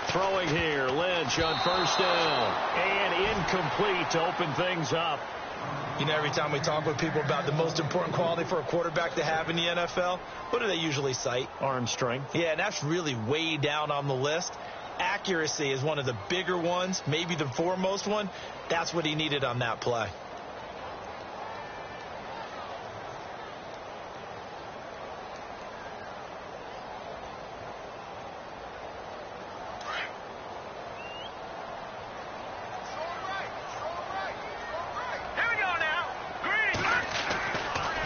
Throwing here, Lynch on first down. And incomplete to open things up. You know, every time we talk with people about the most important quality for a quarterback to have in the NFL, what do they usually cite? Arm strength. Yeah, and that's really way down on the list. Accuracy is one of the bigger ones, maybe the foremost one. That's what he needed on that play.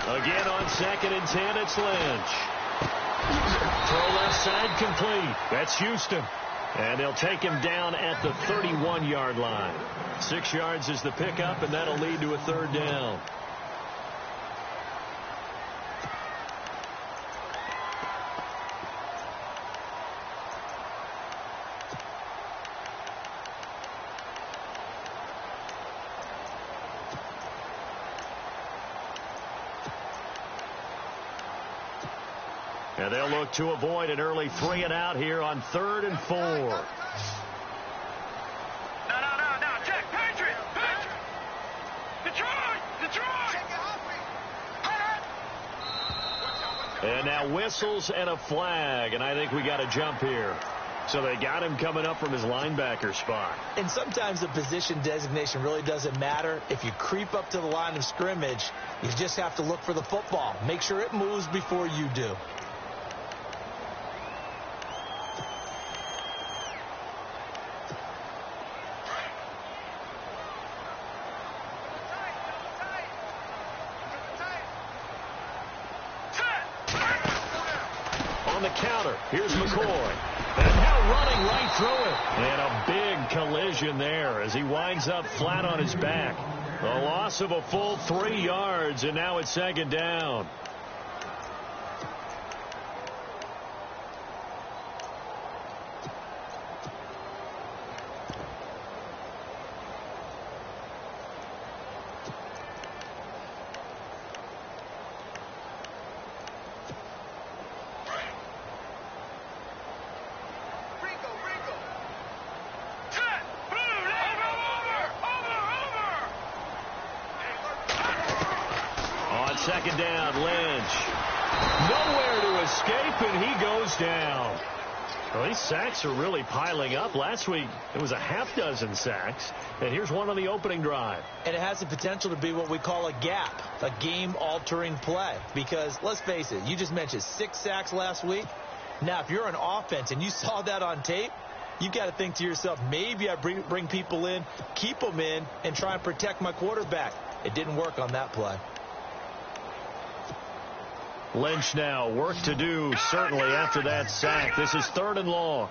Again on 2nd and 10, it's Lynch. Throw left side complete. That's Houston. And they'll take him down at the 31-yard line. 6 yards is the pickup, and that'll lead to a 3rd down. And they'll look to avoid an early 3 and out here on 3rd and 4. No, Jack, Patriot! Detroit! And now whistles and a flag, and I think we got a jump here. So they got him coming up from his linebacker spot. And sometimes the position designation really doesn't matter. If you creep up to the line of scrimmage, you just have to look for the football. Make sure it moves before you do. The counter. Here's McCoy. And now running right through it. And a big collision there as he winds up flat on his back. A loss of a full 3 yards, and now it's 2nd down. Second down, Lynch. Nowhere to escape, and he goes down. Well, these sacks are really piling up. Last week, it was a half-dozen sacks, and here's one on the opening drive. And it has the potential to be what we call a gap, a game-altering play. Because, let's face it, you just mentioned 6 sacks last week. Now, if you're an offense and you saw that on tape, you've got to think to yourself, maybe I bring people in, keep them in, and try and protect my quarterback. It didn't work on that play. Lynch now, work to do, certainly, after that sack. This is 3rd and long. All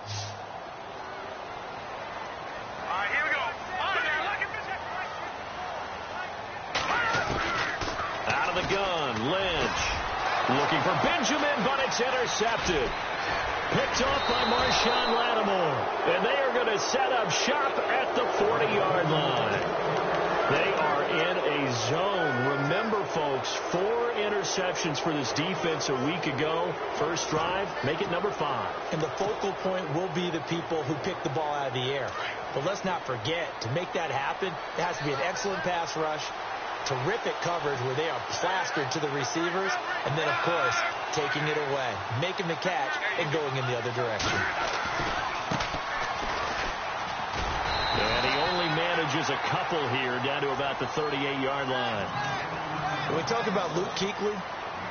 right, here we go. Out of the gun, Lynch. Looking for Benjamin, but it's intercepted. Picked off by Marshawn Lattimore. And they are going to set up shop at the 40-yard line. They are in a zone. Remember, folks, 4 interceptions for this defense a week ago. First drive, make it number 5. And the focal point will be the people who pick the ball out of the air. But let's not forget, to make that happen, it has to be an excellent pass rush, terrific coverage where they are plastered to the receivers, and then, of course, taking it away, making the catch, and going in the other direction. And he only manages a couple here down to about the 38-yard line. When we talk about Luke Kuechly,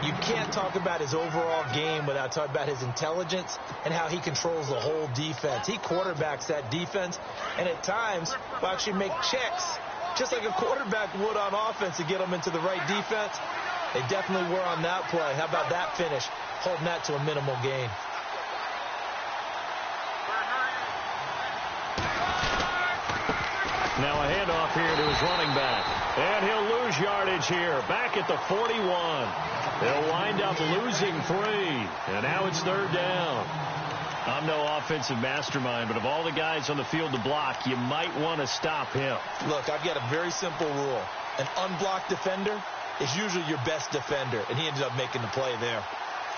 you can't talk about his overall game without talking about his intelligence and how he controls the whole defense. He quarterbacks that defense, and at times will actually make checks, just like a quarterback would on offense to get them into the right defense. They definitely were on that play. How about that finish, holding that to a minimal gain. Now a handoff here to his running back. And he'll lose yardage here. Back at the 41. They'll wind up losing 3. And now it's 3rd down. I'm no offensive mastermind, but of all the guys on the field to block, you might want to stop him. Look, I've got a very simple rule. An unblocked defender is usually your best defender, and he ended up making the play there.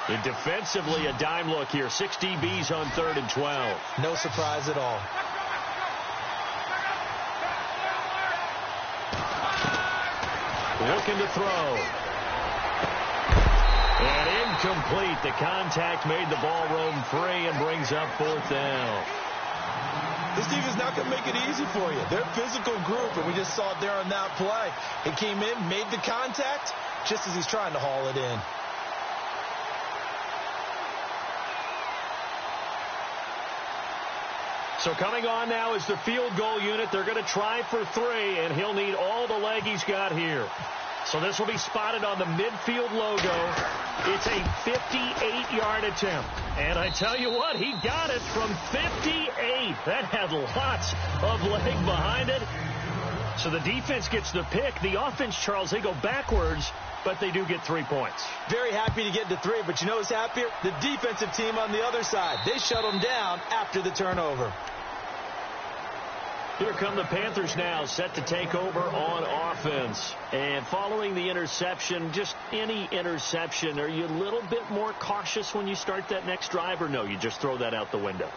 And defensively, a dime look here. 6 DBs on 3rd and 12. No surprise at all. Looking to throw. And incomplete. The contact made the ball roam free and brings up 4th down. This defense is not going to make it easy for you. They're a physical group, and we just saw it there on that play. He came in, made the contact, just as he's trying to haul it in. So coming on now is the field goal unit. They're going to try for 3, and he'll need all the leg he's got here. So this will be spotted on the midfield logo. It's a 58-yard attempt. And I tell you what, he got it from 58. That had lots of leg behind it. So the defense gets the pick. The offense, Charles, they go backwards, but they do get 3 points. Very happy to get to 3, but you know who's happier? The defensive team on the other side. They shut them down after the turnover. Here come the Panthers now, set to take over on offense. And following the interception, just any interception, are you a little bit more cautious when you start that next drive, or no, you just throw that out the window?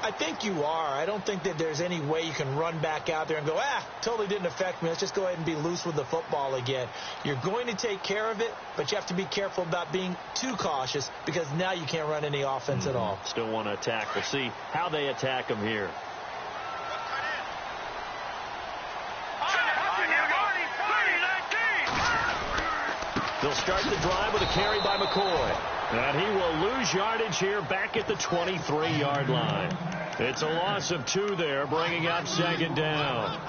I think you are. I don't think that there's any way you can run back out there and go, totally didn't affect me. Let's just go ahead and be loose with the football again. You're going to take care of it, but you have to be careful about being too cautious because now you can't run any offense at all. Still want to attack. We'll see how they attack them here. They'll start the drive with a carry by McCoy. And he will lose yardage here back at the 23-yard line. It's a loss of 2 there, bringing up 2nd down.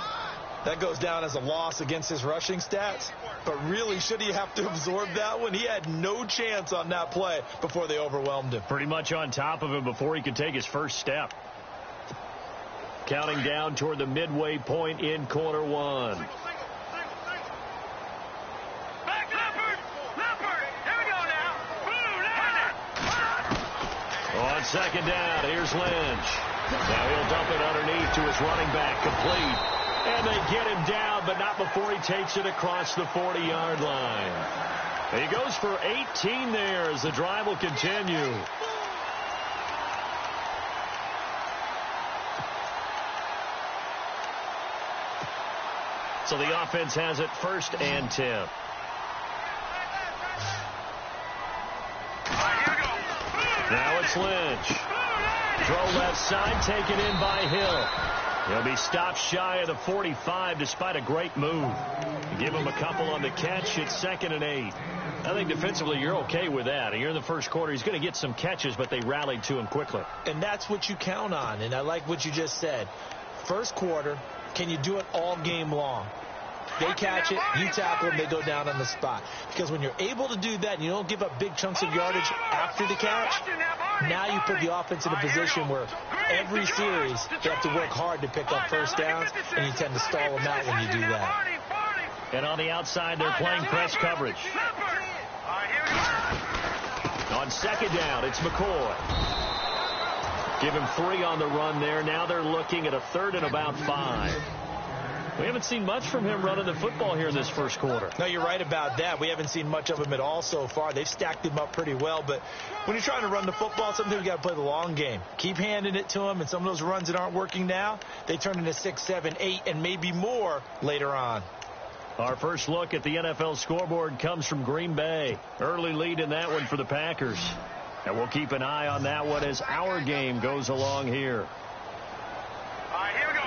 That goes down as a loss against his rushing stats. But really, should he have to absorb that one? He had no chance on that play before they overwhelmed him. Pretty much on top of him before he could take his first step. Counting down toward the midway point in quarter 1. On 2nd down, here's Lynch. Now he'll dump it underneath to his running back, complete. And they get him down, but not before he takes it across the 40-yard line. He goes for 18 there as the drive will continue. So the offense has it 1st and 10. Now it's Lynch. Throw left side, taken in by Hill. He'll be stopped shy of the 45 despite a great move. Give him a couple on the catch. It's 2nd and 8. I think defensively you're okay with that. Here in the first quarter, he's going to get some catches, but they rallied to him quickly. And that's what you count on, and I like what you just said. First quarter, can you do it all game long? They catch it, you tackle them, they go down on the spot. Because when you're able to do that and you don't give up big chunks of yardage after the catch, now you put the offense in a position where every series they have to work hard to pick up first downs, and you tend to stall them out when you do that. And on the outside, they're playing press coverage. On 2nd down, it's McCoy. Give him 3 on the run there. Now they're looking at a 3rd and about 5. We haven't seen much from him running the football here in this first quarter. No, you're right about that. We haven't seen much of him at all so far. They've stacked him up pretty well. But when you're trying to run the football, sometimes you got to play the long game. Keep handing it to him, and some of those runs that aren't working now, they turn into 6, 7, 8, and maybe more later on. Our first look at the NFL scoreboard comes from Green Bay. Early lead in that one for the Packers. And we'll keep an eye on that one as our game goes along here. All right, here we go.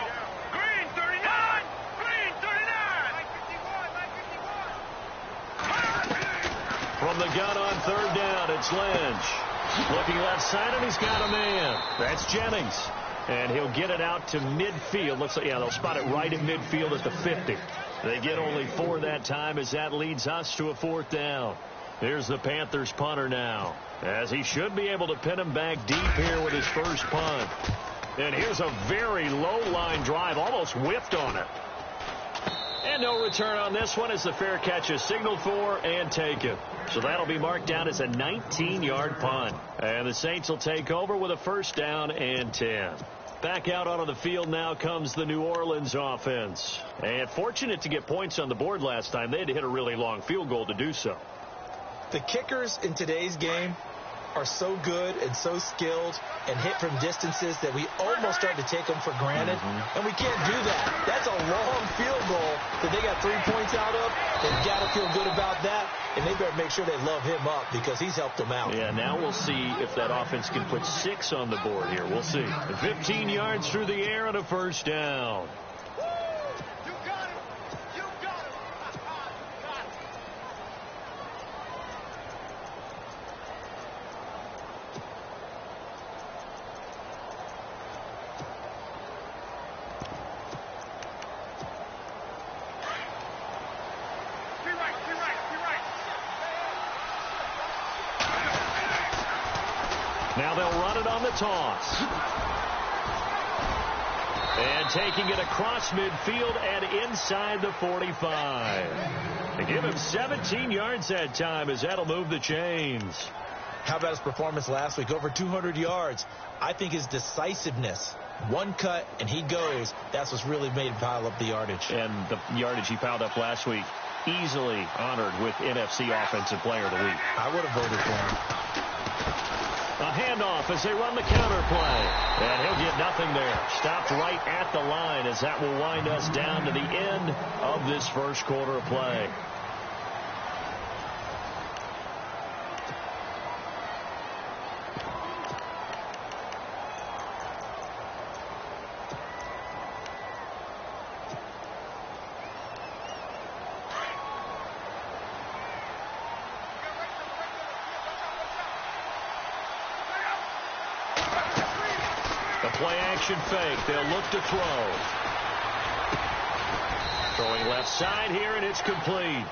Green 39. Green 39. From the gun on 3rd down, it's Lynch. Looking left side, and he's got a man. That's Jennings. And he'll get it out to midfield. Looks like, they'll spot it right in midfield at the 50. They get only 4 that time as that leads us to a 4th down. Here's the Panthers punter now, as he should be able to pin him back deep here with his first punt. And here's a very low-line drive, almost whipped on it. And no return on this one as the fair catch is signaled for and taken. So that'll be marked down as a 19-yard punt. And the Saints will take over with a 1st down and 10. Back out onto the field now comes the New Orleans offense. And fortunate to get points on the board last time. They had to hit a really long field goal to do so. The kickers in today's game are so good and so skilled and hit from distances that we almost start to take them for granted, and we can't do that. That's a long field goal that they got 3 points out of. They've got to feel good about that, and they better make sure they love him up because he's helped them out. Yeah, now we'll see if that offense can put 6 on the board here. We'll see. 15 yards through the air and a first down. Now they'll run it on the toss. And taking it across midfield and inside the 45. They give him 17 yards that time as that'll move the chains. How about his performance last week? Over 200 yards. I think his decisiveness, one cut and he goes, that's what's really made him pile up the yardage. And the yardage he piled up last week, easily honored with NFC Offensive Player of the Week. I would have voted for him. A handoff as they run the counter play. And he'll get nothing there. Stopped right at the line as that will wind us down to the end of this first quarter of play. Play-action fake. They'll look to throw. Throwing left side here, and it's complete.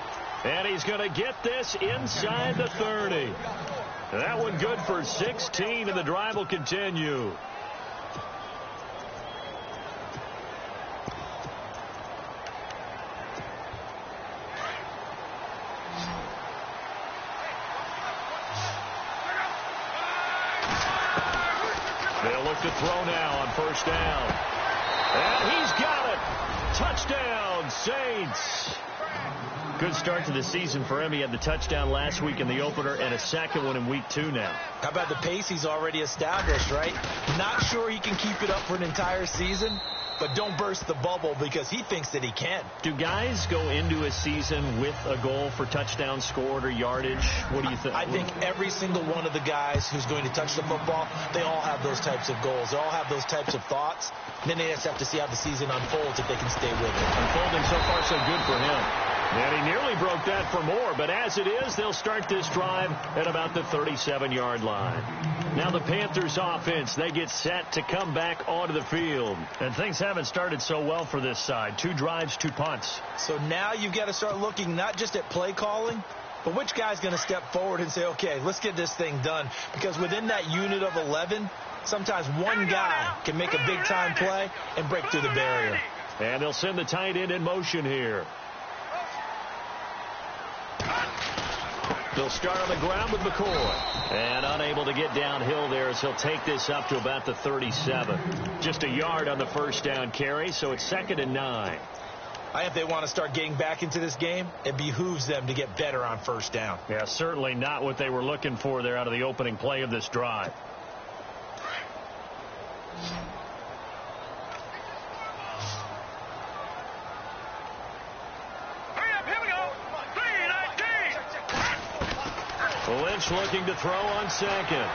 And he's going to get this inside the 30. That one good for 16, and the drive will continue. They'll look to throw now on first down. And he's got it. Touchdown, Saints. Good start to the season for him. He had the touchdown last week in the opener and a second one in week 2 now. How about the pace he's already established, right? Not sure he can keep it up for an entire season, but don't burst the bubble because he thinks that he can. Do guys go into a season with a goal for touchdown scored or yardage? What do you think? I think every single one of the guys who's going to touch the football, they all have those types of goals. They all have those types of thoughts. And then they just have to see how the season unfolds if they can stay with it. Unfolding so far so good for him. And he nearly broke that for more, but as it is, they'll start this drive at about the 37-yard line. Now the Panthers offense, they get set to come back onto the field. And things haven't started so well for this side. 2 drives, 2 punts. So now you've got to start looking not just at play calling, but which guy's going to step forward and say, okay, let's get this thing done. Because within that unit of 11, sometimes one guy can make a big-time play and break through the barrier. And they'll send the tight end in motion here. They'll start on the ground with McCoy. And unable to get downhill there as he'll take this up to about the 37. Just a yard on the first down carry, so it's 2nd and 9. If they want to start getting back into this game, it behooves them to get better on first down. Yeah, certainly not what they were looking for there out of the opening play of this drive. Lynch looking to throw on second.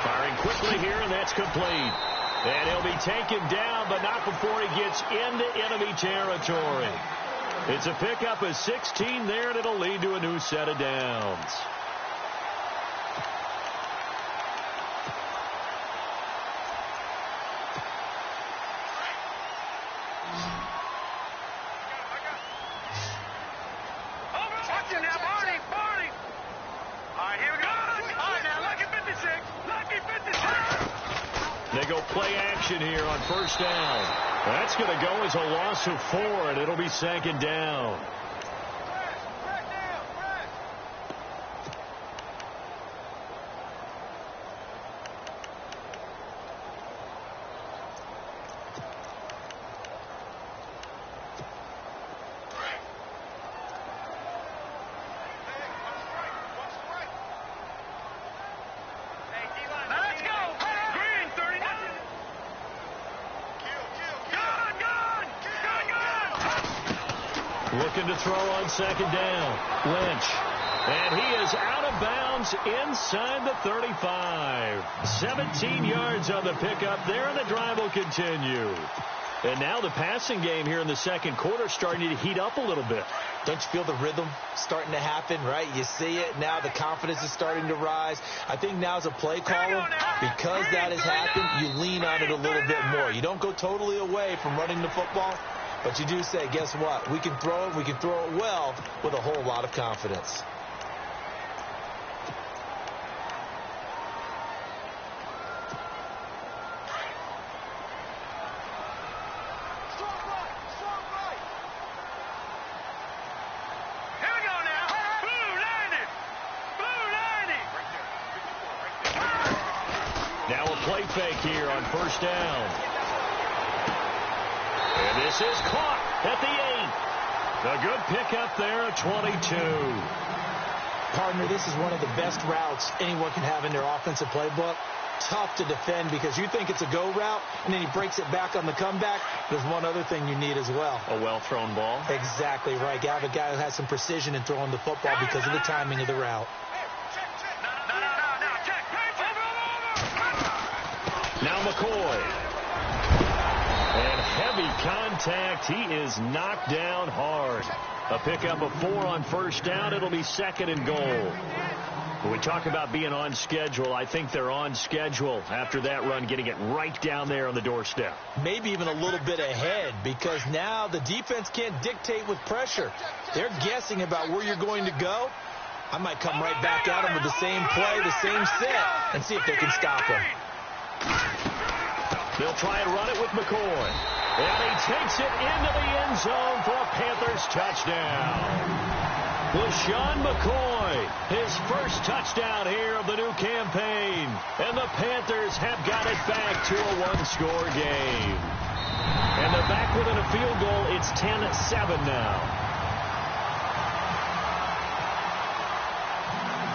Firing quickly here, and that's complete. And he'll be taken down, but not before he gets into enemy territory. It's a pickup of 16 there, and it'll lead to a new set of downs. They go play action here on first down. That's going to go as a loss of 4, and it'll be 2nd down. Looking to throw on second down. Lynch. And he is out of bounds inside the 35. 17 yards on the pickup there, and the drive will continue. And now the passing game here in the second quarter starting to heat up a little bit. Don't you feel the rhythm starting to happen, right? You see it. Now the confidence is starting to rise. I think now as a play caller, because that has happened, you lean on it a little bit more. You don't go totally away from running the football, but you do say, guess what? We can throw it. We can throw it well with a whole lot of confidence. Now a play fake here on first down. And this is caught at the 8. A good pickup there at 22. Partner, this is one of the best routes anyone can have in their offensive playbook. Tough to defend because you think it's a go route, and then he breaks it back on the comeback. There's one other thing you need as well. A well-thrown ball. Exactly right. You have a guy who has some precision in throwing the football because of the timing of the route. Now McCoy. And heavy contact. He is knocked down hard. A pickup of 4 on first down. It'll be second and goal. When we talk about being on schedule, I think they're on schedule after that run, getting it right down there on the doorstep. Maybe even a little bit ahead because now the defense can't dictate with pressure. They're guessing about where you're going to go. I might come right back at them with the same play, the same set, and see if they can stop him. They'll try and run it with McCoy. And he takes it into the end zone for a Panthers touchdown. LaShawn McCoy, his first touchdown here of the new campaign. And the Panthers have got it back to a one-score game. And they're back within a field goal. It's 10-7 now.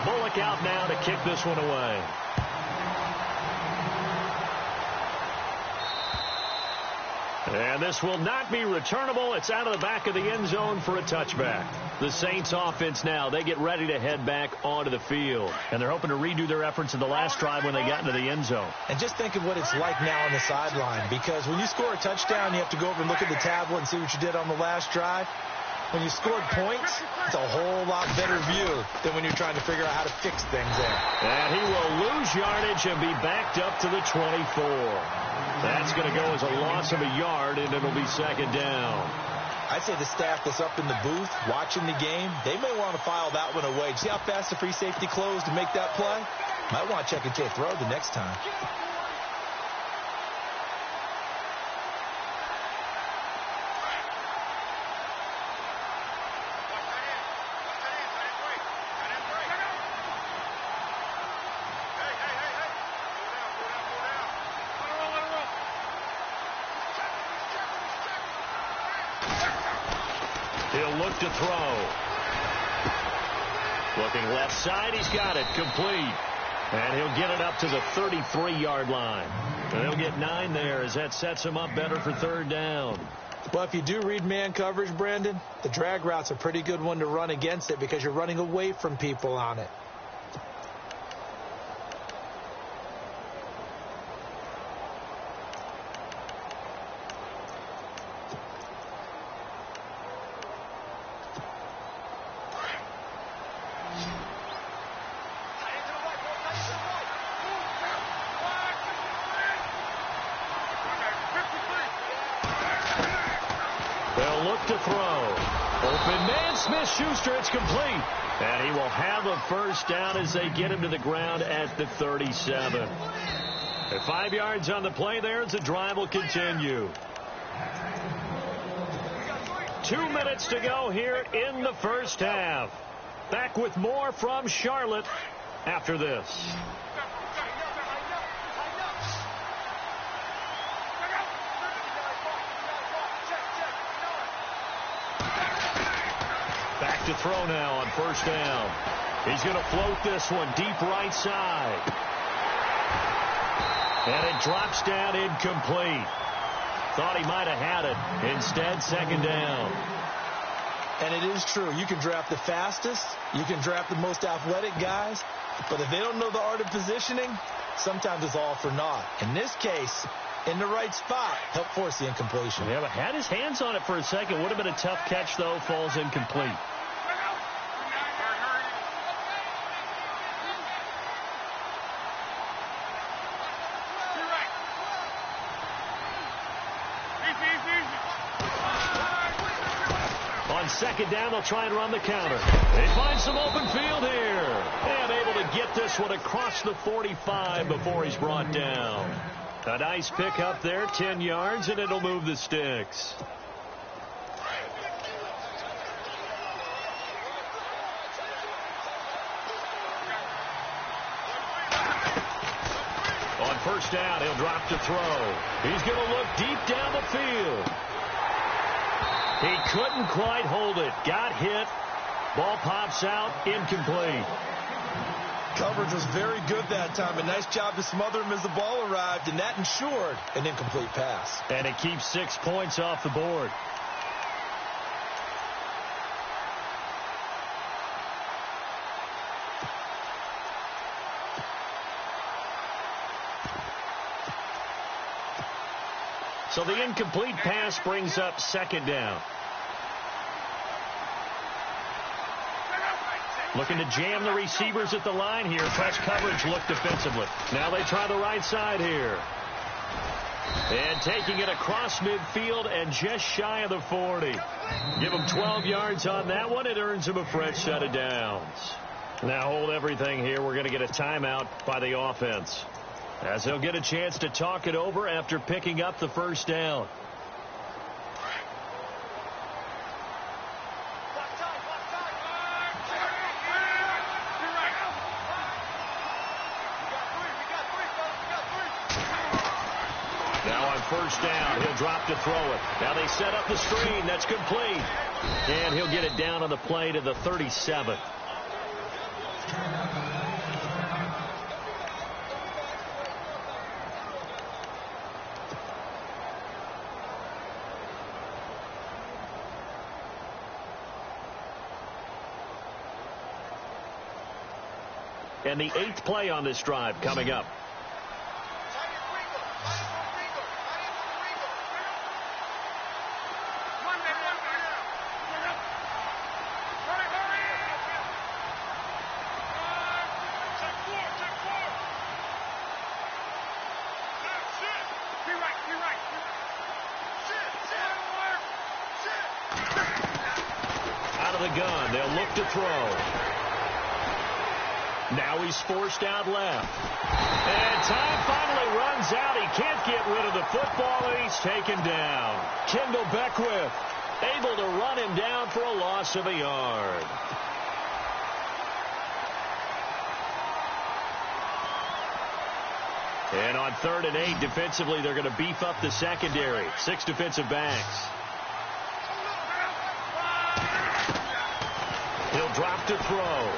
Bullock out now to kick this one away. And this will not be returnable. It's out of the back of the end zone for a touchback. The Saints offense now, they get ready to head back onto the field. And they're hoping to redo their efforts in the last drive when they got into the end zone. And just think of what it's like now on the sideline. Because when you score a touchdown, you have to go over and look at the tablet and see what you did on the last drive. When you scored points, it's a whole lot better view than when you're trying to figure out how to fix things there. And he will lose yardage and be backed up to the 24. That's going to go as a loss of a yard, and it'll be second down. I'd say the staff that's up in the booth watching the game, they may want to file that one away. See how fast the free safety closed to make that play? Might want to check into a throw the next time. He'll look to throw. Looking left side, he's got it, complete. And he'll get it up to the 33-yard line. And he'll get 9 there as that sets him up better for third down. Well, if you do read man coverage, Brandon, the drag route's a pretty good one to run against it because you're running away from people on it. They'll look to throw. Open man, Smith-Schuster, it's complete. And he will have a first down as they get him to the ground at the 37. At 5 yards on the play there as the drive will continue. 2 minutes to go here in the first half. Back with more from Charlotte after this. Back to throw now on first down. He's going to float this one deep right side. And it drops down incomplete. Thought he might have had it. Instead, second down. And it is true. You can draft the fastest. You can draft the most athletic guys. But if they don't know the art of positioning, sometimes it's all for naught. In this case, in the right spot, helped force the incompletion. Yeah, but had his hands on it for a second. Would have been a tough catch, though. Falls incomplete. On second down, they'll try and run the counter. They find some open field here. And able to get this one across the 45 before he's brought down. A nice pick up there, 10 yards, and it'll move the sticks. On first down, he'll drop to throw. He's going to look deep down the field. He couldn't quite hold it. Got hit. Ball pops out. Incomplete. Coverage was very good that time. A nice job to smother him as the ball arrived, and that ensured an incomplete pass. And it keeps 6 points off the board. So the incomplete pass brings up second down. Looking to jam the receivers at the line here. Press coverage look defensively. Now they try the right side here. And taking it across midfield and just shy of the 40. Give him 12 yards on that one. It earns him a fresh set of downs. Now hold everything here. We're going to get a timeout by the offense, as he'll get a chance to talk it over after picking up the first down. Now on first down, he'll drop to throw it. Now they set up the screen. That's complete. And he'll get it down on the play to the 37. And the 8th play on this drive coming up. Out of the gun, they'll look to throw. Now he's forced out left. And time finally runs out. He can't get rid of the football, and he's taken down. Kendall Beckwith able to run him down for a loss of a yard. And on 3rd and 8, defensively, they're going to beef up the secondary. 6 defensive backs. He'll drop to throw.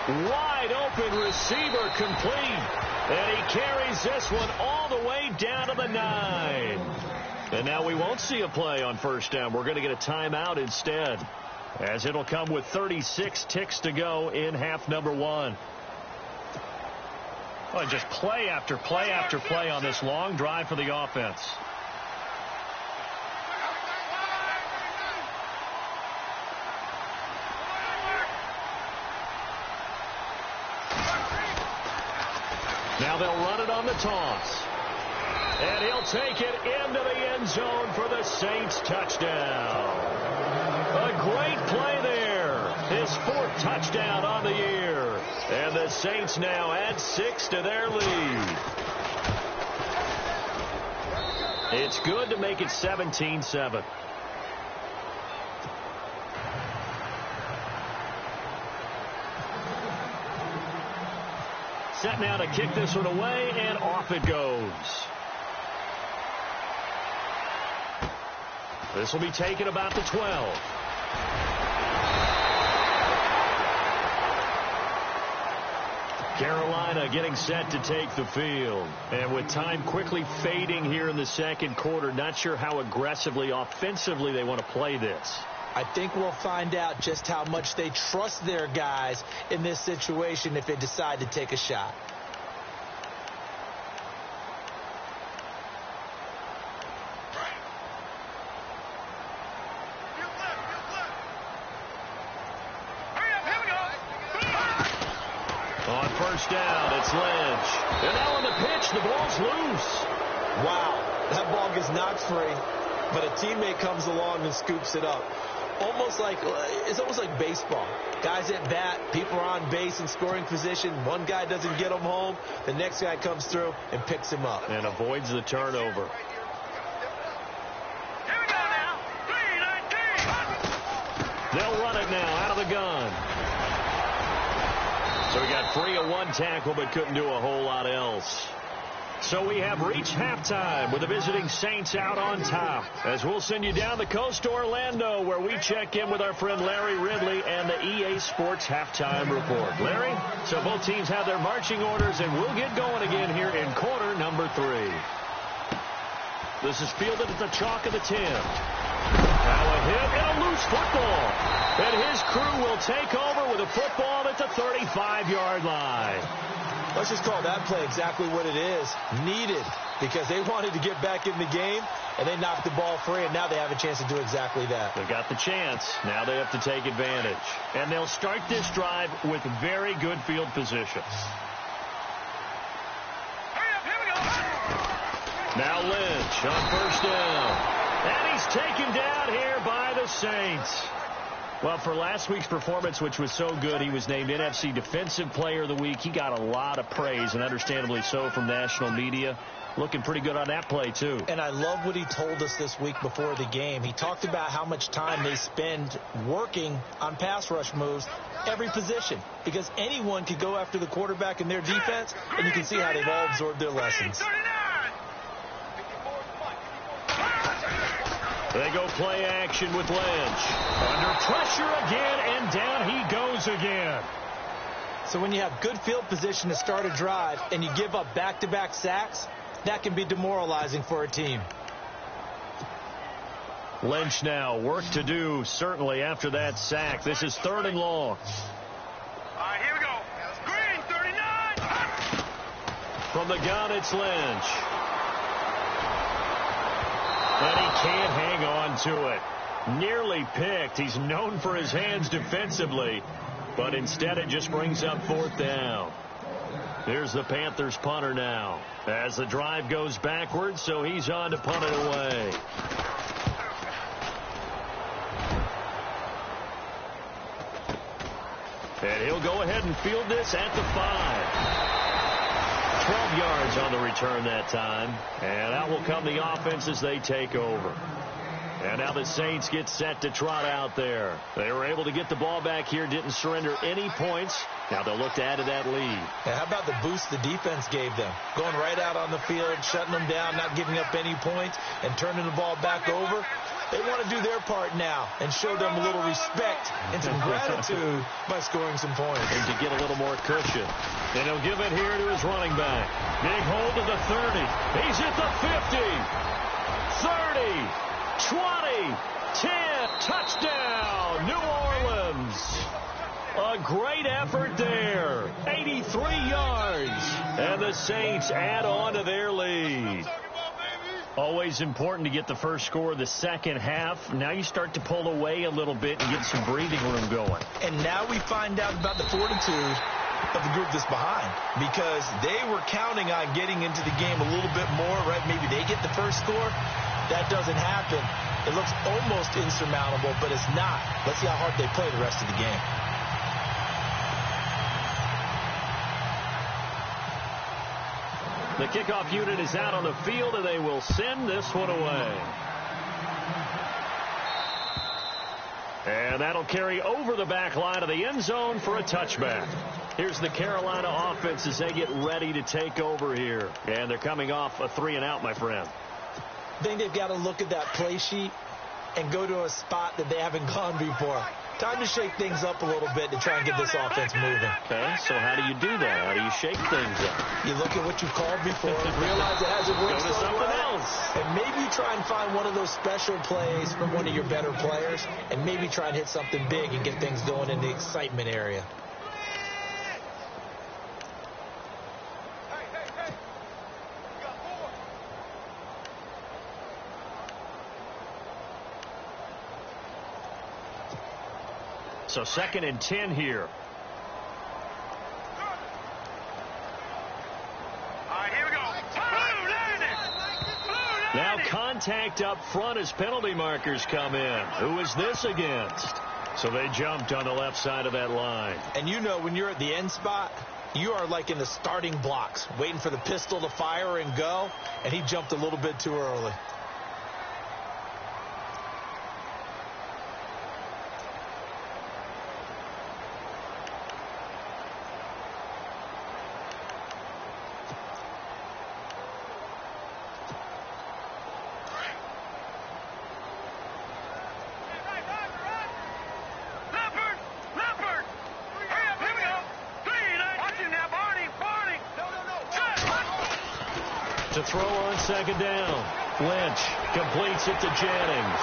Wide open receiver complete. And he carries this one all the way down to the 9. And now we won't see a play on first down. We're going to get a timeout instead, as it'll come with 36 ticks to go in half number 1. Well, just play after play after play on this long drive for the offense. Now they'll run it on the toss. And he'll take it into the end zone for the Saints touchdown. A great play there. His 4th touchdown on the year. And the Saints now add 6 to their lead. It's good to make it 17-7. Set now to kick this one away, and off it goes. This will be taken about the 12. Carolina getting set to take the field. And with time quickly fading here in the second quarter, not sure how aggressively, offensively they want to play this. I think we'll find out just how much they trust their guys in this situation if they decide to take a shot. On first down, it's Lynch. And now on the pitch, the ball's loose. Wow, that ball gets knocked free, but a teammate comes along and scoops it up. It's almost like baseball. Guys at bat, people are on base in scoring position. One guy doesn't get him home. The next guy comes through and picks him up. And avoids the turnover. Here we go now. 3-19. They'll run it now out of the gun. So he got free of one tackle but couldn't do a whole lot else. So we have reached halftime with the visiting Saints out on top. As we'll send you down the coast to Orlando, where we check in with our friend Larry Ridley and the EA Sports Halftime Report. Larry, so both teams have their marching orders, and we'll get going again here in quarter number 3. This is fielded at the chalk of the 10. Now a hit and a loose football. And his crew will take over with a football at the 35-yard line. Let's just call that play exactly what it is. Needed, because they wanted to get back in the game, and they knocked the ball free, and now they have a chance to do exactly that. They got the chance. Now they have to take advantage. And they'll start this drive with very good field position. Here we go. Now Lynch on first down. And he's taken down here by the Saints. Well, for last week's performance, which was so good, he was named NFC Defensive Player of the Week. He got a lot of praise, and understandably so, from national media. Looking pretty good on that play, too. And I love what he told us this week before the game. He talked about how much time they spend working on pass rush moves, every position, because anyone could go after the quarterback in their defense, and you can see how they've all absorbed their lessons. They go play action with Lynch. Under pressure again, and down he goes again. So when you have good field position to start a drive and you give up back-to-back sacks, that can be demoralizing for a team. Lynch now, work to do, certainly, after that sack. This is 3rd and long. All right, here we go. Green, 39. From the gun, it's Lynch. And he can't hang on to it. Nearly picked. He's known for his hands defensively, but instead it just brings up 4th down. Here's the Panthers punter now as the drive goes backwards, so he's on to punt it away. And he'll go ahead and field this at the 5. 12 yards on the return that time. And out will come the offense as they take over. And now the Saints get set to trot out there. They were able to get the ball back here, didn't surrender any points. Now they'll look to add to that lead. And how about the boost the defense gave them? Going right out on the field, shutting them down, not giving up any points, and turning the ball back over. They want to do their part now and show them a little respect and some gratitude by scoring some points. And to get a little more cushion. And he'll give it here to his running back. Big hold of the 30. He's at the 50. 30. 20. 10. Touchdown, New Orleans. A great effort there. 83 yards. And the Saints add on to their lead. Always important to get the first score of the second half. Now you start to pull away a little bit and get some breathing room going. And now we find out about the fortitude of the group that's behind, because they were counting on getting into the game a little bit more, right? Maybe they get the first score. That doesn't happen. It looks almost insurmountable, but it's not. Let's see how hard they play the rest of the game. The kickoff unit is out on the field, and they will send this one away. And that'll carry over the back line of the end zone for a touchback. Here's the Carolina offense as they get ready to take over here. And they're coming off a 3-and-out, my friend. I think they've got to look at that play sheet and go to a spot that they haven't gone before. Time to shake things up a little bit to try and get this offense moving. Okay, so how do you do that? How do you shake things up? You look at what you've called before, realize it hasn't worked Go to so something well, else. and maybe try and find one of those special plays from one of your better players, and maybe try and hit something big and get things going in the excitement area. So 2nd and 10 here. All right, here we go. Blue landed. Now contact up front as penalty markers come in. Who is this against? So they jumped on the left side of that line. And you know when you're at the end spot, you are like in the starting blocks, waiting for the pistol to fire and go, and he jumped a little bit too early. To throw on 2nd down. Lynch completes it to Jennings.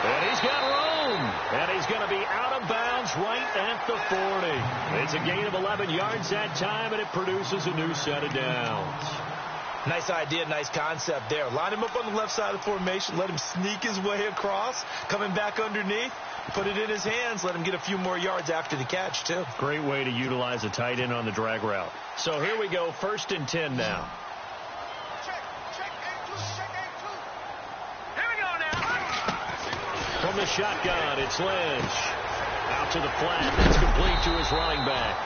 And he's got room. And he's going to be out of bounds right at the 40. It's a gain of 11 yards that time, and it produces a new set of downs. Nice idea, nice concept there. Line him up on the left side of the formation. Let him sneak his way across. Coming back underneath. Put it in his hands. Let him get a few more yards after the catch, too. Great way to utilize a tight end on the drag route. So here we go, 1st and 10 now. From the shotgun, it's Lynch. Out to the flat. That's complete to his running back.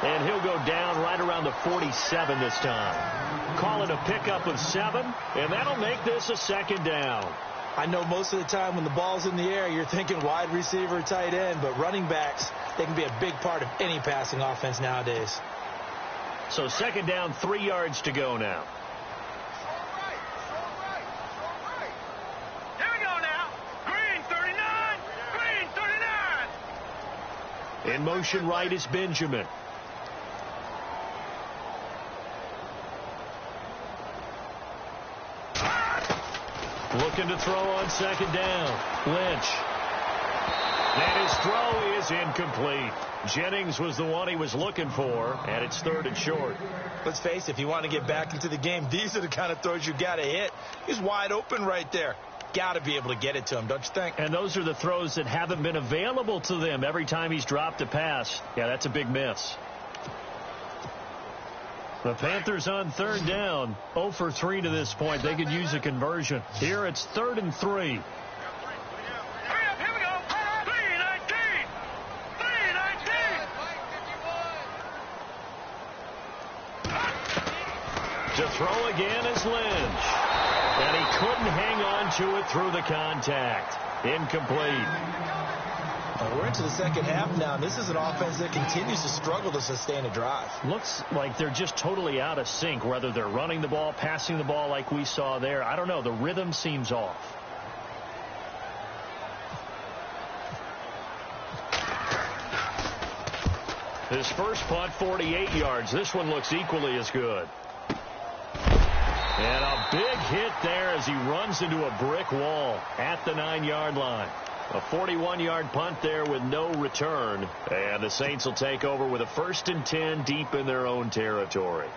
And he'll go down right around the 47 this time. Call it a pickup of 7, and that'll make this a 2nd down. I know most of the time when the ball's in the air, you're thinking wide receiver, tight end, but running backs, they can be a big part of any passing offense nowadays. So 2nd down, 3 yards to go now. In motion right is Benjamin. Looking to throw on 2nd down. Lynch. And his throw is incomplete. Jennings was the one he was looking for, and it's 3rd and short. Let's face it, if you want to get back into the game, these are the kind of throws you got to hit. He's wide open right there. Got to be able to get it to him, don't you think? And those are the throws that haven't been available to them every time he's dropped a pass. Yeah, that's a big miss. The Panthers on 3rd down, 0 for 3 to this point. They could use a conversion. Here it's 3rd and 3. To throw again is Lynch. And he couldn't hang on to it through the contact. Incomplete. We're into the 2nd half now. This is an offense that continues to struggle to sustain a drive. Looks like they're just totally out of sync, whether they're running the ball, passing the ball like we saw there. I don't know. The rhythm seems off. His first punt, 48 yards. This one looks equally as good. And a big hit there as he runs into a brick wall at the 9-yard line. A 41-yard punt there with no return. And the Saints will take over with a 1st and 10 deep in their own territory.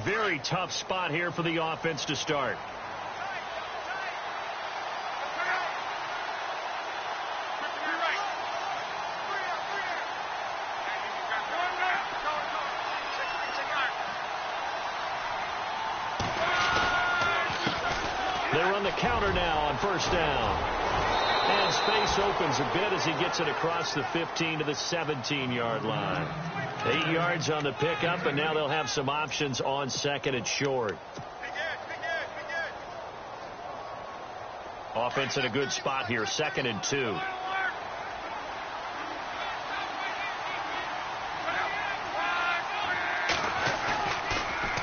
Very tough spot here for the offense to start. They run the counter now on 1st down. And space opens a bit as he gets it across the 15 to the 17-yard line. 8 yards on the pickup, and now they'll have some options on 2nd and short. Offense in a good spot here, 2nd and 2.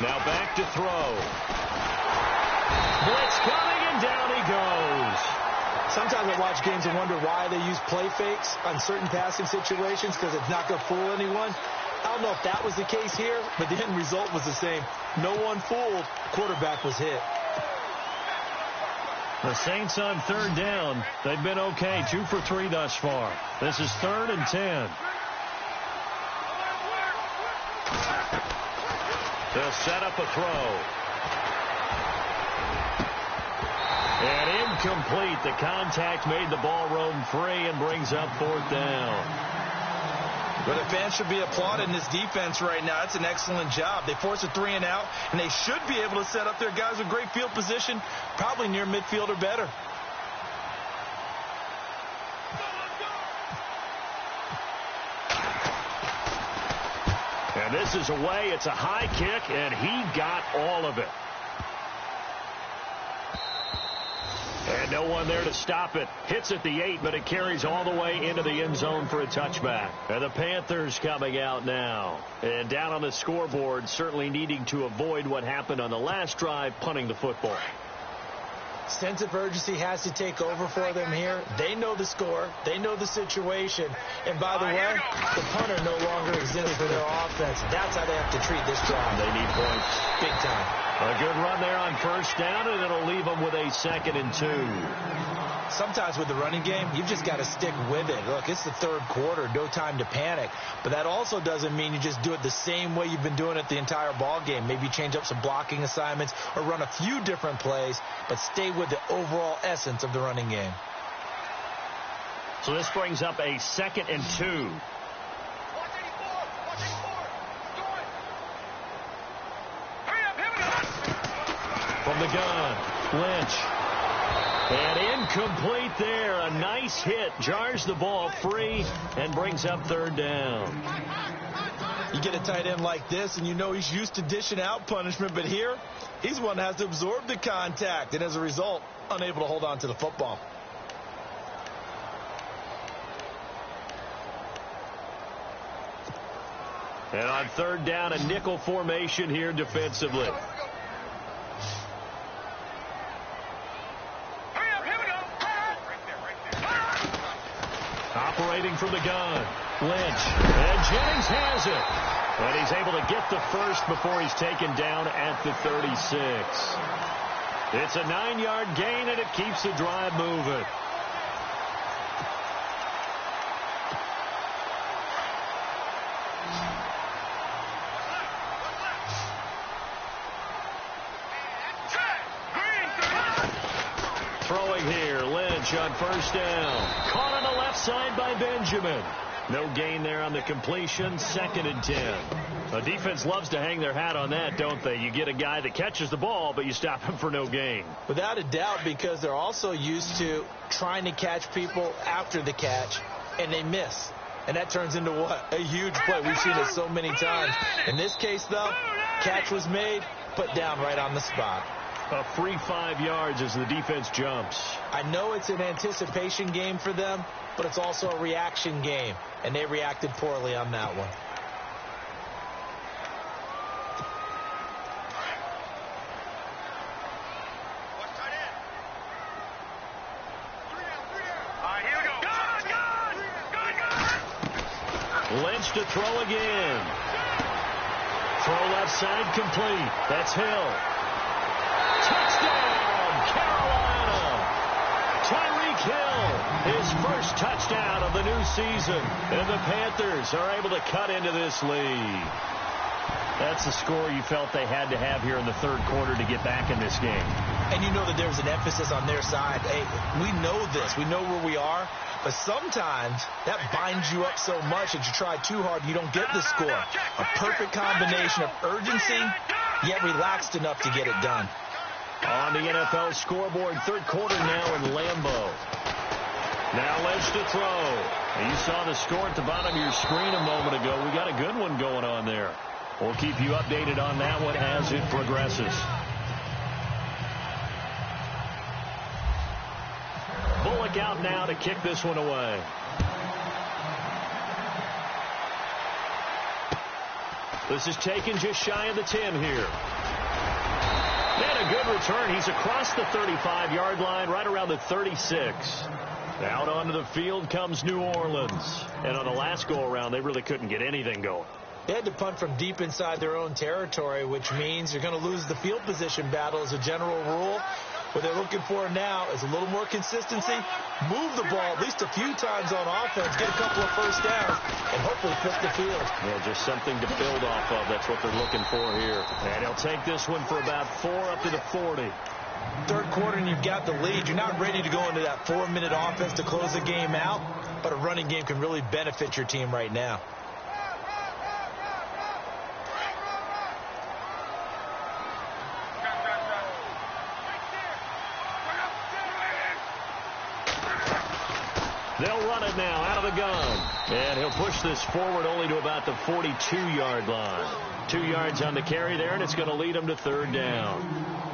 Now back to throw. Blitz coming, and down he goes. Sometimes I watch games and wonder why they use play fakes on certain passing situations, because it's not going to fool anyone. I don't know if that was the case here, but the end result was the same. No one fooled. Quarterback was hit. The Saints on third down. They've been okay, 2 for 3 thus far. This is 3rd and 10. They'll set up a throw. And incomplete. The contact made the ball roam free and brings up 4th down. But the fans should be applauding this defense right now. It's an excellent job. They forced a 3 and out, and they should be able to set up their guys with great field position, probably near midfield or better. And this is away. It's a high kick, and he got all of it. And no one there to stop it. Hits at the 8, but it carries all the way into the end zone for a touchback. And the Panthers coming out now. And down on the scoreboard, certainly needing to avoid what happened on the last drive, punting the football. Sense of urgency has to take over for them here. They know the score. They know the situation. And by the way, the punter no longer exists for their offense. That's how they have to treat this drive. They need points. Big time. A good run there on first down, and it'll leave them with a 2nd and 2. Sometimes with the running game, you've just got to stick with it. Look, it's the 3rd quarter, no time to panic. But that also doesn't mean you just do it the same way you've been doing it the entire ball game. Maybe change up some blocking assignments or run a few different plays, but stay with the overall essence of the running game. So this brings up a 2nd and 2. From the gun, Lynch. And incomplete there. A nice hit. Jars the ball free and brings up 3rd down. You get a tight end like this, and you know he's used to dishing out punishment, but here, he's one that has to absorb the contact, and as a result, unable to hold on to the football. And on 3rd down, a nickel formation here defensively. Operating from the gun, Lynch. And Jennings has it. And he's able to get the first before he's taken down at the 36. It's a 9-yard gain, and it keeps the drive moving. Throwing here, Lynch on first down. Caught on the left side by Benjamin. No gain there on the completion. 2nd and 10. The defense loves to hang their hat on that, don't they? You get a guy that catches the ball, but you stop him for no gain. Without a doubt, because they're also used to trying to catch people after the catch, and they miss. And that turns into what? A huge play. We've seen it so many times. In this case, though, catch was made, put down right on the spot. A free 5 yards as the defense jumps. I know it's an anticipation game for them, but it's also a reaction game, and they reacted poorly on that one. Lynch to throw again. Throw left side complete. That's Hill. Touchdown, Carolina. Tyreek Hill, his first touchdown of the new season. And the Panthers are able to cut into this lead. That's the score you felt they had to have here in the 3rd quarter to get back in this game. And you know that there's an emphasis on their side. Hey, we know this. We know where we are. But sometimes that binds you up so much that you try too hard, you don't get the score. A perfect combination of urgency, yet relaxed enough to get it done. On the NFL scoreboard, 3rd quarter now in Lambeau. Now Lynch to throw. And you saw the score at the bottom of your screen a moment ago. We got a good one going on there. We'll keep you updated on that one as it progresses. Bullock out now to kick this one away. This is taken just shy of the 10 here. And a good return. He's across the 35-yard line, right around the 36. Out onto the field comes New Orleans. And on the last go-around, they really couldn't get anything going. They had to punt from deep inside their own territory, which means you're going to lose the field position battle as a general rule. What they're looking for now is a little more consistency, move the ball at least a few times on offense, get a couple of first downs, and hopefully flip the field. Yeah, just something to build off of. That's what they're looking for here. And he'll take this one for about 4 up to the 40. Third quarter and you've got the lead. You're not ready to go into that 4-minute offense to close the game out, but a running game can really benefit your team right now. They'll run it now out of the gun. And he'll push this forward only to about the 42-yard line. 2 yards on the carry there, and it's going to lead them to third down.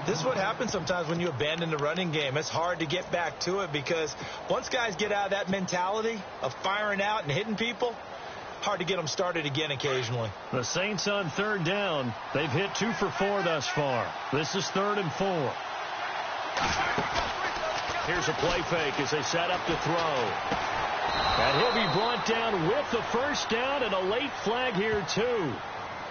This is what happens sometimes when you abandon the running game. It's hard to get back to it because once guys get out of that mentality of firing out and hitting people, hard to get them started again occasionally. The Saints on third down. They've hit 2 for 4 thus far. This is 3rd and 4. Here's a play fake as they set up to throw. And he'll be brought down with the first down and a late flag here, too.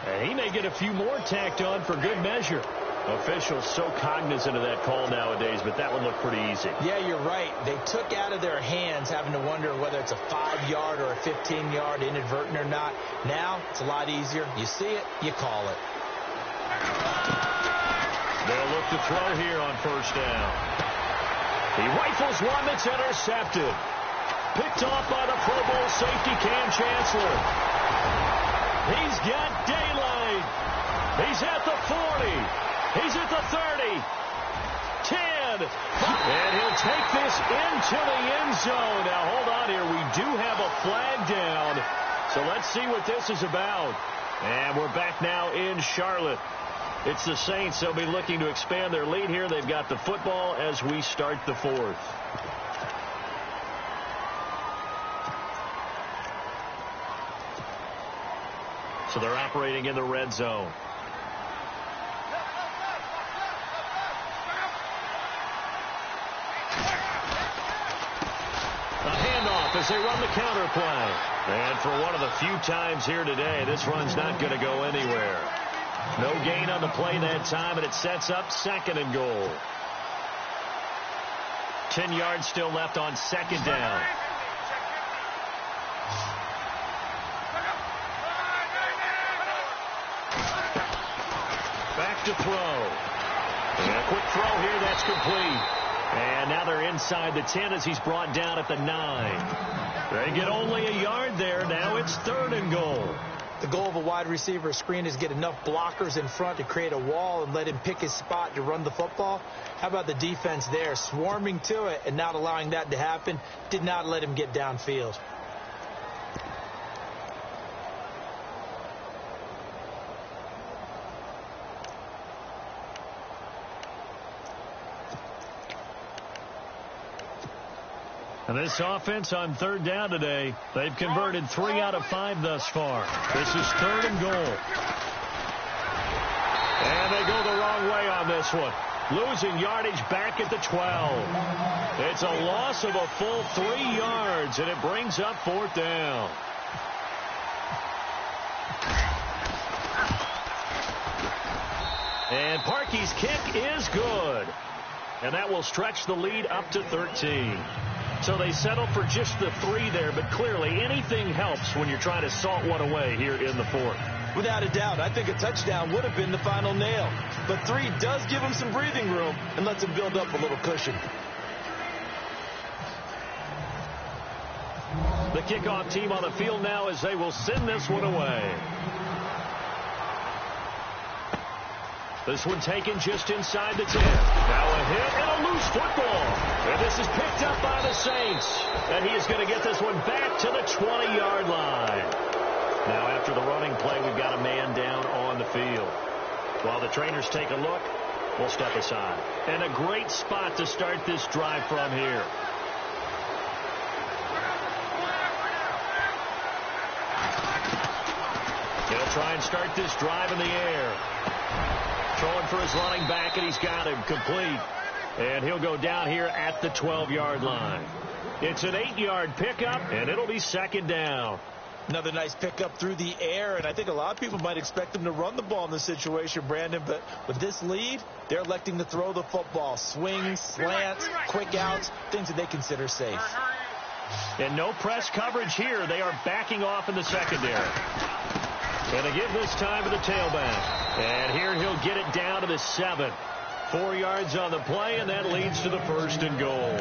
And he may get a few more tacked on for good measure. Officials so cognizant of that call nowadays, but that one looked pretty easy. Yeah, you're right. They took out of their hands having to wonder whether it's a 5-yard or a 15-yard inadvertent or not. Now, it's a lot easier. You see it, you call it. They'll look to throw here on first down. He rifles one that's intercepted. Picked off by the Pro Bowl safety Cam Chancellor. He's got daylight. He's at the 40. He's at the 30. 10. And he'll take this into the end zone. Now, hold on here. We do have a flag down. So let's see what this is about. And we're back now in Charlotte. It's the Saints. They'll be looking to expand their lead here. They've got the football as we start the 4th. So they're operating in the red zone. A handoff as they run the counter play. And for one of the few times here today, this run's not going to go anywhere. No gain on the play that time, and it sets up 2nd and goal. 10 yards still left on 2nd down. Back to throw. And a quick throw here, that's complete. And now they're inside the 10 as he's brought down at the 9. They get only a yard there. Now it's 3rd and goal. The goal of a wide receiver screen is get enough blockers in front to create a wall and let him pick his spot to run the football. How about the defense there, swarming to it and not allowing that to happen? Did not let him get downfield. And this offense on 3rd down today, they've converted 3 out of 5 thus far. This is 3rd and goal. And they go the wrong way on this one. Losing yardage back at the 12. It's a loss of a full 3 yards, and it brings up 4th down. And Parkey's kick is good. And that will stretch the lead up to 13. So they settle for just the 3 there, but clearly anything helps when you're trying to salt one away here in the 4th. Without a doubt, I think a touchdown would have been the final nail. But 3 does give him some breathing room and lets him build up a little cushion. The kickoff team on the field now as they will send this one away. This one taken just inside the 10. Now a hit and a loose football. And this is picked up by the Saints. And he is going to get this one back to the 20-yard line. Now after the running play, we've got a man down on the field. While the trainers take a look, we'll step aside. And a great spot to start this drive from here. He'll try and start this drive in the air. Throwing for his running back, and he's got him complete. And he'll go down here at the 12-yard line. It's an 8-yard pickup, and it'll be second down. Another nice pickup through the air, and I think a lot of people might expect them to run the ball in this situation, Brandon, but with this lead, they're electing to throw the football. Swings, slants, quick outs, things that they consider safe. And no press coverage here. They are backing off in the secondary. And they give this time to the tailback. And here he'll get it down to the 7. 4 yards on the play, and that leads to the 1st and goal.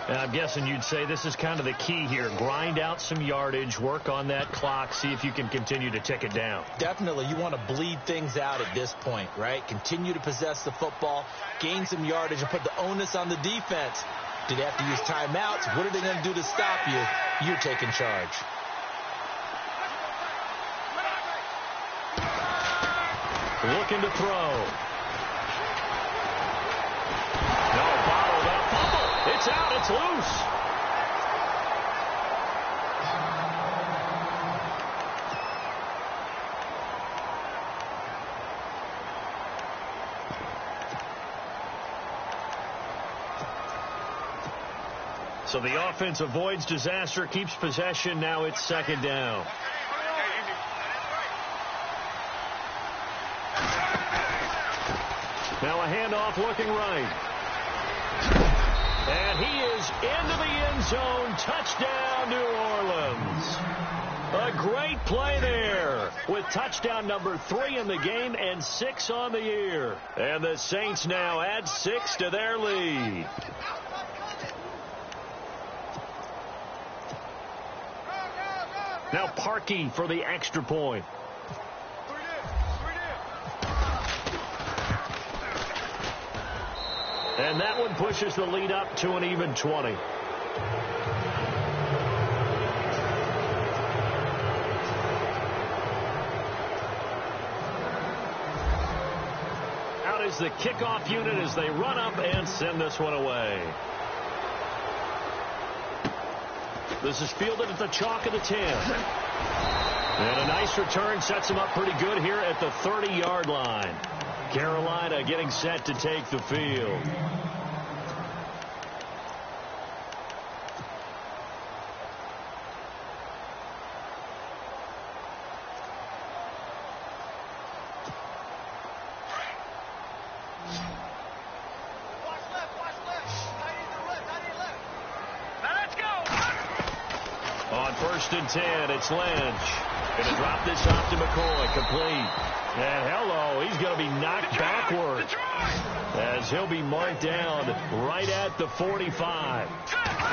And I'm guessing you'd say this is kind of the key here. Grind out some yardage, work on that clock, see if you can continue to tick it down. Definitely. You want to bleed things out at this point, right? Continue to possess the football, gain some yardage, and put the onus on the defense. Do they have to use timeouts? What are they going to do to stop you? You're taking charge. Looking to throw. No, bottled up. Fumble. It's out. It's loose. So the offense avoids disaster, keeps possession. Now it's second down. Now a handoff looking right. And he is into the end zone. Touchdown, New Orleans. A great play there with touchdown number 3 in the game and 6 on the year. And the Saints now add 6 to their lead. Now Parkey for the extra point. And that one pushes the lead up to an even 20. Out is the kickoff unit as they run up and send this one away. This is fielded at the chalk of the 10. And a nice return sets him up pretty good here at the 30-yard line. Carolina getting set to take the field. On 1st and 10, it's Lynch. Going to drop this off to McCoy, complete. And hello, he's going to be knocked backward as he'll be marked down right at the 45.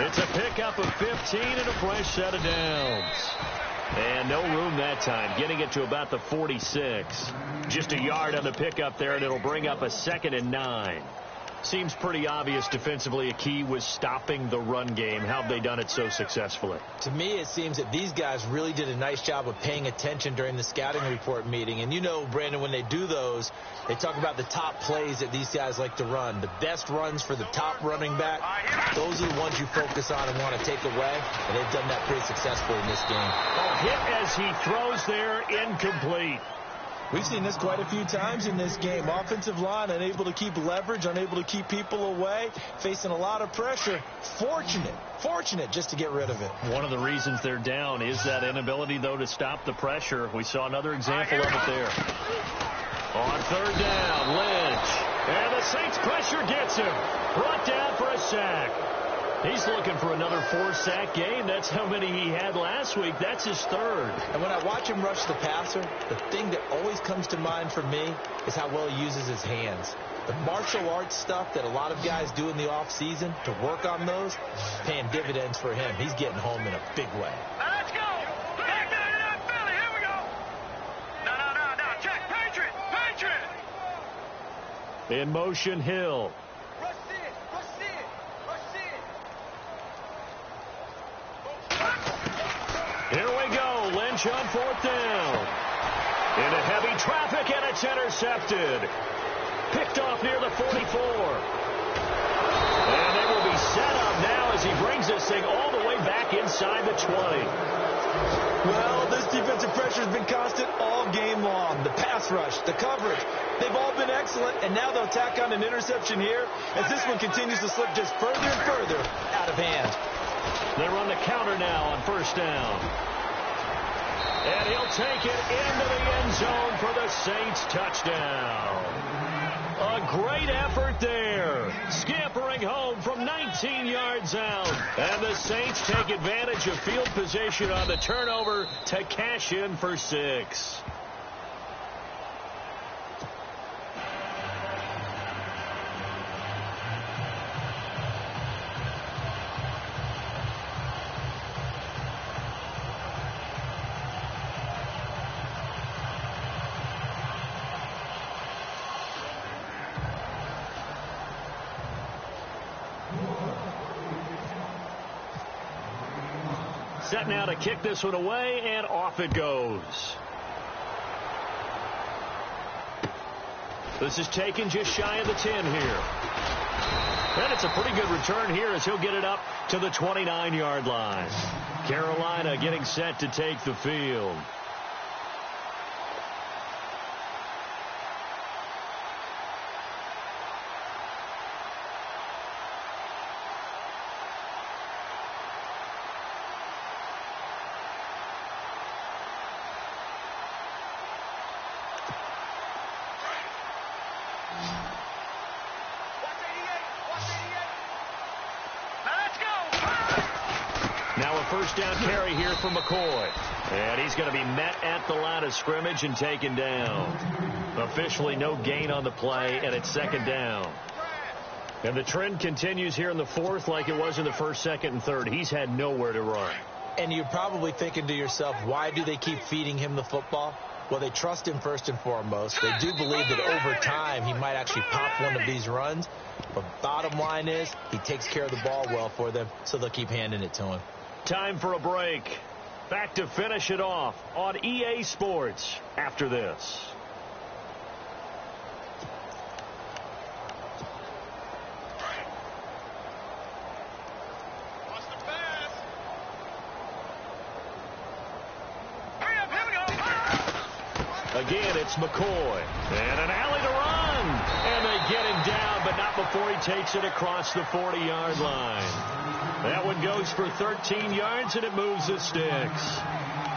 It's a pickup of 15 and a fresh set of downs. And no room that time, getting it to about the 46. Just a yard on the pickup there, and it'll bring up a 2nd and 9. Seems pretty obvious defensively a key was stopping the run game. How have they done it so successfully? To me, it seems that these guys really did a nice job of paying attention during the scouting report meeting. And you know, Brandon, when they do those, they talk about the top plays that these guys like to run. The best runs for the top running back, those are the ones you focus on and want to take away. And they've done that pretty successfully in this game. A hit as he throws there, incomplete. We've seen this quite a few times in this game. Offensive line unable to keep leverage, unable to keep people away, facing a lot of pressure. Fortunate just to get rid of it. One of the reasons they're down is that inability, though, to stop the pressure. We saw another example of it there. On 3rd down, Lynch. And the Saints pressure gets him. Brought down for a sack. He's looking for another 4-sack game. That's how many he had last week. That's his 3rd. And when I watch him rush the passer, the thing that always comes to mind for me is how well he uses his hands. The martial arts stuff that a lot of guys do in the offseason to work on those, paying dividends for him. He's getting home in a big way. Let's go. Back down to that Philly. Here we go. No. Check. Patriot. In motion, Hill. Rush it. Here we go. Lynch on 4th down. Into heavy traffic, and it's intercepted. Picked off near the 44. And they will be set up now as he brings this thing all the way back inside the 20. Well, this defensive pressure has been constant all game long. The pass rush, the coverage, they've all been excellent, and now they'll tack on an interception here as this one continues to slip just further and further out of hand. They run the counter now on first down. And he'll take it into the end zone for the Saints touchdown. A great effort there. Scampering home from 19 yards out. And the Saints take advantage of field position on the turnover to cash in for 6. Set now to kick this one away, and off it goes. This is taken just shy of the 10 here. And it's a pretty good return here as he'll get it up to the 29-yard line. Carolina getting set to take the field. Now a first down carry here for McCoy. And he's going to be met at the line of scrimmage and taken down. Officially no gain on the play, and it's second down. And the trend continues here in the fourth like it was in the first, second, and third. He's had nowhere to run. And you're probably thinking to yourself, why do they keep feeding him the football? Well, they trust him first and foremost. They do believe that over time he might actually pop one of these runs. But bottom line is he takes care of the ball well for them, so they'll keep handing it to him. Time for a break. Back to finish it off on EA Sports after this. Again, it's McCoy. And an alley to run. And they get him down, but not before he takes it across the 40-yard line. That one goes for 13 yards, and it moves the sticks.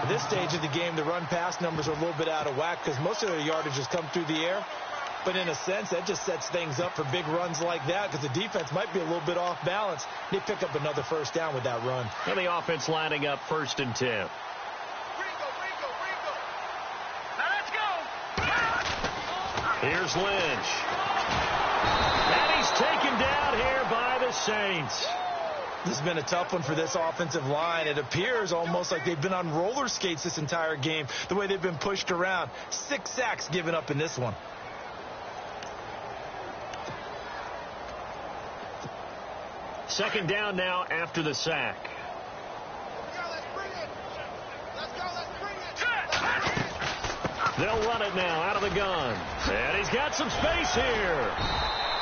At this stage of the game, the run-pass numbers are a little bit out of whack because most of their yardage has come through the air. But in a sense, that just sets things up for big runs like that because the defense might be a little bit off balance. They pick up another first down with that run. And the offense lining up 1st and 10. Here's Lynch. And he's taken down here by the Saints. This has been a tough one for this offensive line. It appears almost like they've been on roller skates this entire game, the way they've been pushed around. 6 sacks given up in this one. Second down now after the sack. They'll run it now out of the gun. And he's got some space here.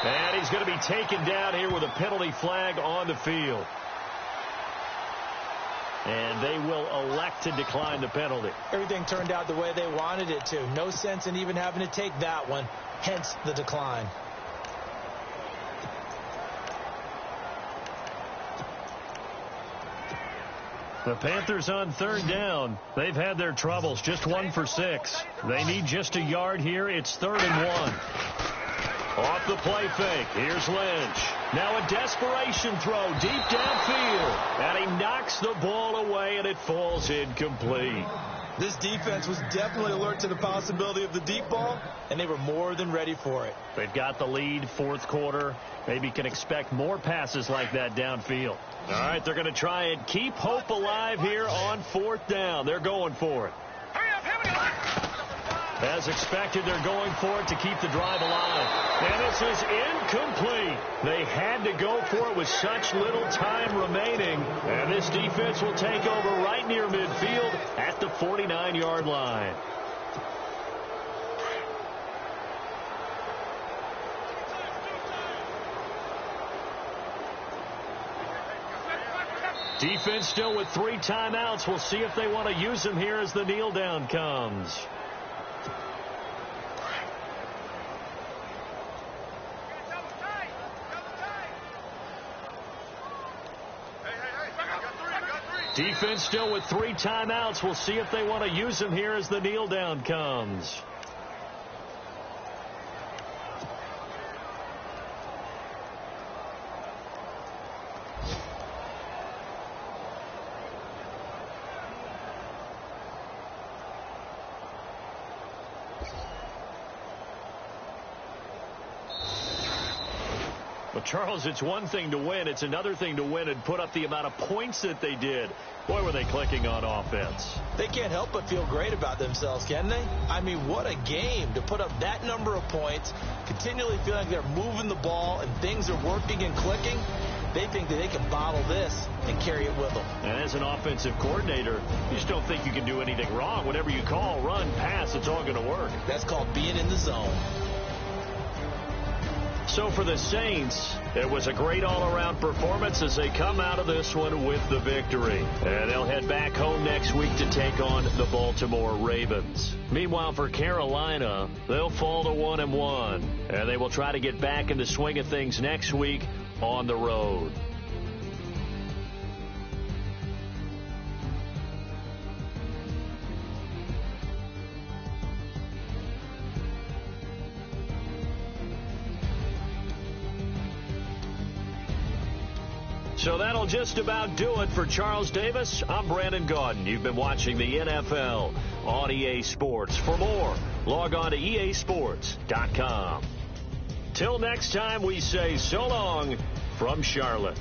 And he's going to be taken down here with a penalty flag on the field. And they will elect to decline the penalty. Everything turned out the way they wanted it to. No sense in even having to take that one. Hence the decline. The Panthers on third down. They've had their troubles. Just 1 for 6. They need just a yard here. It's 3rd and 1. Off the play fake. Here's Lynch. Now a desperation throw deep downfield. And he knocks the ball away, and it falls incomplete. This defense was definitely alert to the possibility of the deep ball, and they were more than ready for it. They've got the lead, 4th quarter. Maybe can expect more passes like that downfield. All right, they're going to try and keep hope alive here on 4th down. They're going for it. As expected, they're going for it to keep the drive alive. And this is incomplete. They had to go for it with such little time remaining. And this defense will take over right near midfield at the 49-yard line. Defense still with 3 timeouts. We'll see if they want to use them here as the kneel down comes. Defense still with 3 timeouts. We'll see if they want to use them here as the kneel down comes. Well, Charles, it's one thing to win. It's another thing to win and put up the amount of points that they did. Boy, were they clicking on offense. They can't help but feel great about themselves, can they? I mean, what a game to put up that number of points, continually feel like they're moving the ball and things are working and clicking. They think that they can bottle this and carry it with them. And as an offensive coordinator, you just don't think you can do anything wrong. Whatever you call, run, pass, it's all going to work. That's called being in the zone. So for the Saints, it was a great all-around performance as they come out of this one with the victory. And they'll head back home next week to take on the Baltimore Ravens. Meanwhile, for Carolina, they'll fall to 1-1. And they will try to get back in the swing of things next week on the road. So that'll just about do it for Charles Davis. I'm Brandon Gaudin. You've been watching the NFL on EA Sports. For more, log on to easports.com. Till next time, we say so long from Charlotte.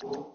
You